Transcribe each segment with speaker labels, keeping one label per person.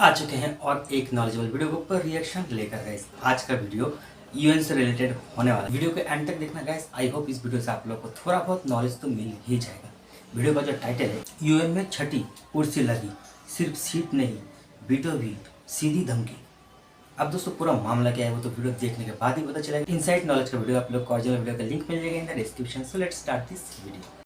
Speaker 1: आ चुके हैं और एक नॉलेजेबल वीडियो के ऊपर रिएक्शन लेकर गाइस। आज का वीडियो यूएन से रिलेटेड होने वाला है। वीडियो के एंड तक देखना गाइस। आई होप इस वीडियो से आप लोग को थोड़ा बहुत नॉलेज तो मिल ही जाएगा। वीडियो का जो टाइटल है, यूएन में छठी कुर्सी लगी, सिर्फ सीट नहीं बीटो बीट सीधी धमकी। अब दोस्तों पूरा मामला क्या है वो तो वीडियो देखने के बाद ही पता चलेगा। इनसाइड नॉलेज का वीडियो आप लोग को ओरिजिनल वीडियो का लिंक मिल जाएगा in the description. So let's start this video.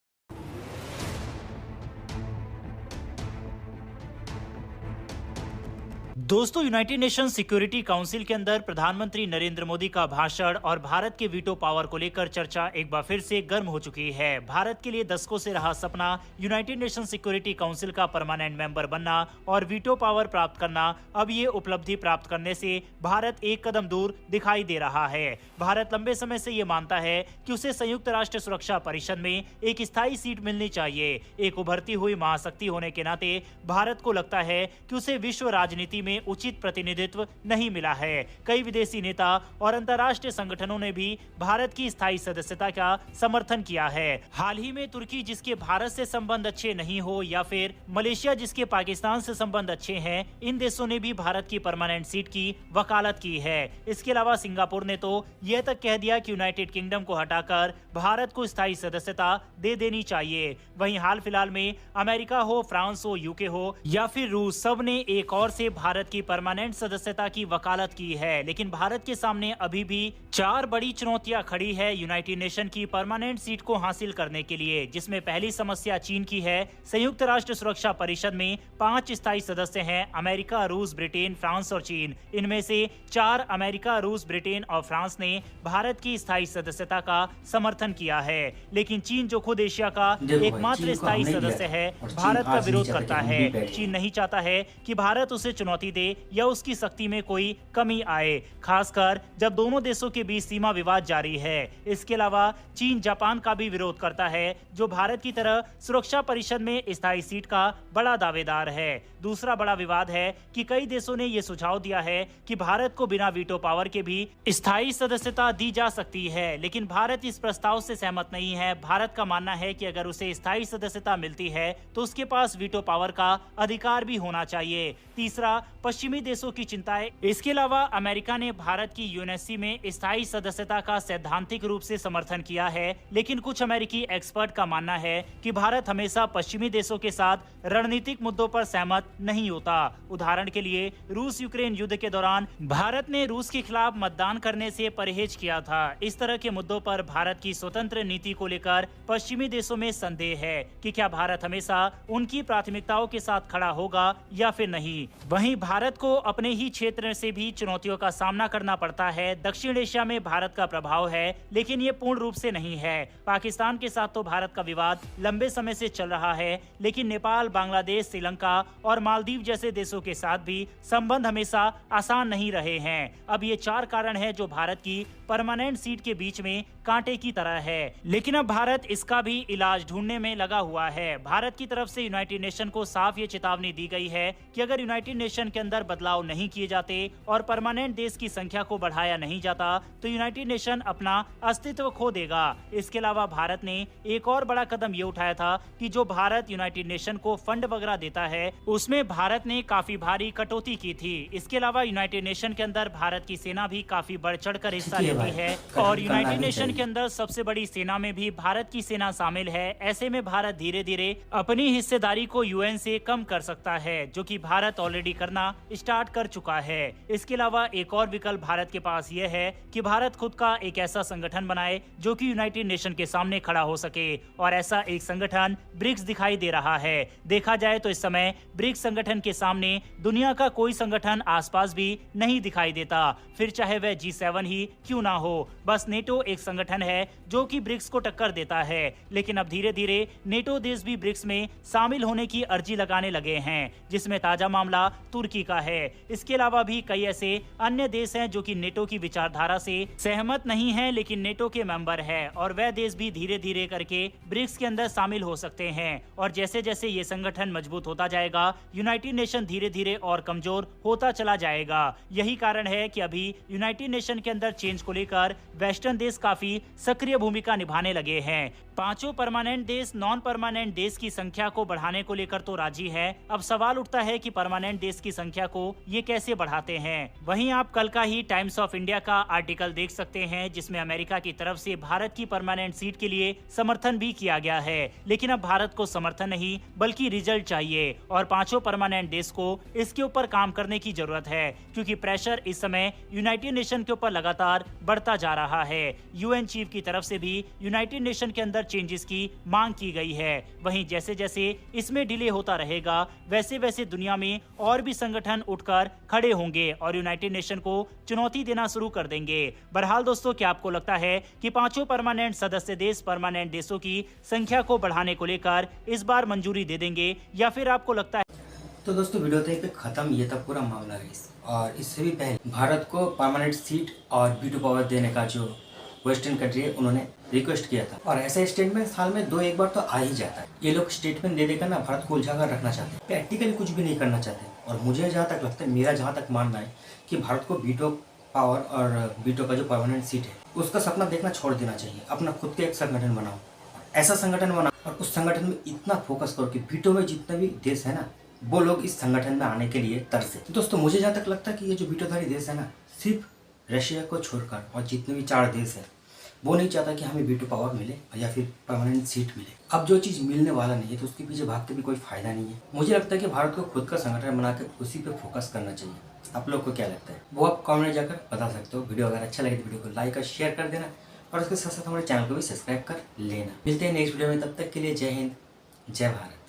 Speaker 2: दोस्तों, यूनाइटेड नेशन सिक्योरिटी काउंसिल के अंदर प्रधानमंत्री नरेंद्र मोदी का भाषण और भारत के वीटो पावर को लेकर चर्चा एक बार फिर से गर्म हो चुकी है। भारत के लिए दशकों से रहा सपना यूनाइटेड नेशन सिक्योरिटी काउंसिल का परमानेंट मेंबर बनना और वीटो पावर प्राप्त करना, अब ये उपलब्धि प्राप्त करने से भारत एक कदम दूर दिखाई दे रहा है। भारत लंबे समय से ये मानता है कि उसे संयुक्त राष्ट्र सुरक्षा परिषद में एक स्थायी सीट मिलनी चाहिए। एक उभरती हुई महाशक्ति होने के नाते भारत को लगता है कि उसे विश्व राजनीति में उचित प्रतिनिधित्व नहीं मिला है। कई विदेशी नेता और अंतर्राष्ट्रीय संगठनों ने भी भारत की स्थायी सदस्यता का समर्थन किया है। हाल ही में तुर्की, जिसके भारत से संबंध अच्छे नहीं हो, या फिर मलेशिया, जिसके पाकिस्तान से संबंध अच्छे हैं, इन देशों ने भी भारत की परमानेंट सीट की वकालत की है। इसके अलावा सिंगापुर ने तो यह तक कह दिया कि यूनाइटेड किंगडम को हटाकर भारत को स्थायी सदस्यता दे देनी चाहिए। वहीं हाल फिलहाल में अमेरिका हो, फ्रांस हो, यूके हो या फिर रूस, सब ने एक और से भारत की परमानेंट सदस्यता की वकालत की है। लेकिन भारत के सामने अभी भी 4 बड़ी चुनौतियां खड़ी है यूनाइटेड नेशन की परमानेंट सीट को हासिल करने के लिए, जिसमें पहली समस्या चीन की है। संयुक्त राष्ट्र सुरक्षा परिषद में 5 स्थायी सदस्य हैं, अमेरिका, रूस, ब्रिटेन, फ्रांस और चीन। इनमें से 4 अमेरिका, रूस, ब्रिटेन और फ्रांस ने भारत की स्थायी सदस्यता का समर्थन किया है। लेकिन चीन, जो खुद एशिया का एकमात्र स्थायी सदस्य है, भारत का विरोध करता है। चीन नहीं चाहता है कि भारत उसे चुनौती दे या उसकी शक्ति में कोई कमी आए, खासकर जब दोनों देशों के बीच सीमा विवाद जारी है। इसके अलावा चीन जापान का भी विरोध करता है, जो भारत की तरह सुरक्षा परिषद में स्थायी सीट का बड़ा दावेदार है। दूसरा बड़ा विवाद है कि कई देशों ने यह सुझाव दिया है कि भारत को बिना वीटो पावर के भी स्थायी सदस्यता दी जा सकती है, लेकिन भारत इस प्रस्ताव से सहमत नहीं है। भारत का मानना है कि अगर उसे स्थायी सदस्यता मिलती है तो उसके पास वीटो पावर का अधिकार भी होना चाहिए। तीसरा, पश्चिमी देशों की चिंताएं। इसके अलावा अमेरिका ने भारत की यूएनएससी में स्थायी सदस्यता का सैद्धांतिक रूप से समर्थन किया है, लेकिन कुछ अमेरिकी एक्सपर्ट का मानना है कि भारत हमेशा पश्चिमी देशों के साथ रणनीतिक मुद्दों पर सहमत नहीं होता। उदाहरण के लिए, रूस यूक्रेन युद्ध के दौरान भारत ने रूस के खिलाफ मतदान करने से परहेज किया था। इस तरह के मुद्दों पर भारत की स्वतंत्र नीति को लेकर पश्चिमी देशों में संदेह है कि क्या भारत हमेशा उनकी प्राथमिकताओं के साथ खड़ा होगा या फिर नहीं। वहीं भारत को अपने ही क्षेत्र से भी चुनौतियों का सामना करना पड़ता है। दक्षिण एशिया में भारत का प्रभाव है, लेकिन ये पूर्ण रूप से नहीं है। पाकिस्तान के साथ तो भारत का विवाद लंबे समय से चल रहा है, लेकिन नेपाल, बांग्लादेश, श्रीलंका और मालदीव जैसे देशों के साथ भी संबंध हमेशा आसान नहीं रहे हैं। अब ये 4 कारण हैं जो भारत की परमानेंट सीट के बीच में कांटे की तरह है, लेकिन अब भारत इसका भी इलाज ढूंढने में लगा हुआ है। भारत की तरफ से यूनाइटेड नेशन को साफ ये चेतावनी दी गई है कि अगर यूनाइटेड नेशन के अंदर बदलाव नहीं किए जाते और परमानेंट देश की संख्या को बढ़ाया नहीं जाता तो यूनाइटेड नेशन अपना अस्तित्व खो देगा। इसके अलावा भारत ने एक और बड़ा कदम ये उठाया था कि जो भारत यूनाइटेड नेशन को फंड वगैरह देता है, उसमें भारत ने काफी भारी कटौती की थी। इसके अलावा यूनाइटेड नेशन के अंदर भारत की सेना भी काफी बढ़ चढ़ कर हिस्सा लेती है और यूनाइटेड नेशन के अंदर सबसे बड़ी सेना में भी भारत की सेना शामिल है। ऐसे में भारत धीरे धीरे अपनी हिस्सेदारी को यूएन से कम कर सकता है, जो कि भारत ऑलरेडी करना स्टार्ट कर चुका है। इसके अलावा एक और विकल्प भारत के पास यह है कि भारत खुद का एक ऐसा संगठन बनाए जो कि यूनाइटेड नेशन के सामने खड़ा हो सके, और ऐसा एक संगठन ब्रिक्स दिखाई दे रहा है। देखा जाए तो इस समय ब्रिक्स संगठन के सामने दुनिया का कोई संगठन आसपास भी नहीं दिखाई देता, फिर चाहे वह G7 ही क्यों ना हो। बस नेटो एक संगठन है जो कि ब्रिक्स को टक्कर देता है, लेकिन अब धीरे धीरे नेटो देश भी ब्रिक्स में शामिल होने की अर्जी लगाने लगे हैं, जिसमें ताजा मामला तुर्की का है। इसके अलावा भी कई ऐसे अन्य देश हैं जो कि नेटो की विचारधारा से सहमत नहीं हैं, लेकिन नेटो के मेंबर हैं, और वह देश भी धीरे धीरे करके ब्रिक्स के अंदर शामिल हो सकते हैं। और जैसे जैसे ये संगठन मजबूत होता जाएगा, यूनाइटेड नेशन धीरे धीरे और कमजोर होता चला जाएगा। यही कारण है कि अभी यूनाइटेड नेशन के अंदर चेंज को लेकर वेस्टर्न देश काफी सक्रिय भूमिका निभाने लगे हैं। पांचों परमानेंट देश नॉन परमानेंट देश की संख्या को बढ़ाने को लेकर तो राजी है। अब सवाल उठता है कि परमानेंट देश की संख्या को ये कैसे बढ़ाते हैं। वहीं आप कल का ही टाइम्स ऑफ इंडिया का आर्टिकल देख सकते हैं, जिसमें अमेरिका की तरफ से भारत की परमानेंट सीट के लिए समर्थन भी किया गया है। लेकिन अब भारत को समर्थन नहीं बल्कि रिजल्ट चाहिए और पांचों परमानेंट देश को इसके ऊपर काम करने की जरूरत है, क्योंकि प्रेशर इस समय यूनाइटेड नेशन के ऊपर लगातार बढ़ता जा रहा है। यूएन चीफ की तरफ से भी यूनाइटेड नेशन के अंदर चेंजेस की मांग की गई है। वहीं जैसे जैसे इसमें डिले होता रहेगा वैसे वैसे दुनिया में और भी संगठन उठकर खड़े होंगे और यूनाइटेड नेशन को चुनौती देना शुरू कर देंगे। बहरहाल दोस्तों, क्या आपको लगता है कि पांचों परमानेंट सदस्य देश परमानेंट देशों की संख्या को बढ़ाने को लेकर इस बार मंजूरी दे देंगे, या फिर आपको लगता है?
Speaker 1: तो दोस्तों, वीडियो तो यहीं पे खत्म। ये था पूरा मामला गाइस। और इससे भी पहले भारत को परमानेंट सीट और वीटो पावर देने का जो वेस्टर्न कंट्री है उन्होंने रिक्वेस्ट किया था, और ऐसा स्टेटमेंट साल में 2-1 बार तो आ ही जाता है। ये लोग स्टेटमेंट दे देकर ना भारत को उलझा कर रखना चाहते हैं, प्रैक्टिकली कुछ भी नहीं करना चाहते। और मुझे जहाँ तक लगता है, मेरा जहाँ तक मानना है कि भारत को वीटो पावर और वीटो का जो परमानेंट सीट है उसका सपना देखना छोड़ देना चाहिए। अपना खुद का एक संगठन बनाओ, ऐसा संगठन बनाओ और उस संगठन में इतना फोकस करो कि वीटो में जितने भी देश है ना वो लोग इस संगठन में आने के लिए तरसे। तो दोस्तों, मुझे जहाँ तक लगता है कि ये जो वीटोधारी देश है ना, सिर्फ रशिया को छोड़कर और जितने भी 4 देश है वो नहीं चाहता कि हमें वीटो पावर मिले या फिर परमानेंट सीट मिले। अब जो चीज़ मिलने वाला नहीं है तो उसके पीछे भाग के भी कोई फायदा नहीं है। मुझे लगता है कि भारत को खुद का संगठन बनाकर उसी पे फोकस करना चाहिए। आप लोग को क्या लगता है वो आप कमेंट में जाकर बता सकते हो। वीडियो अगर अच्छा लगे तो वीडियो को लाइक और शेयर कर देना, और उसके साथ साथ हमारे चैनल को भी सब्सक्राइब कर लेना। मिलते हैं नेक्स्ट वीडियो में, तब तक के लिए जय हिंद, जय भारत।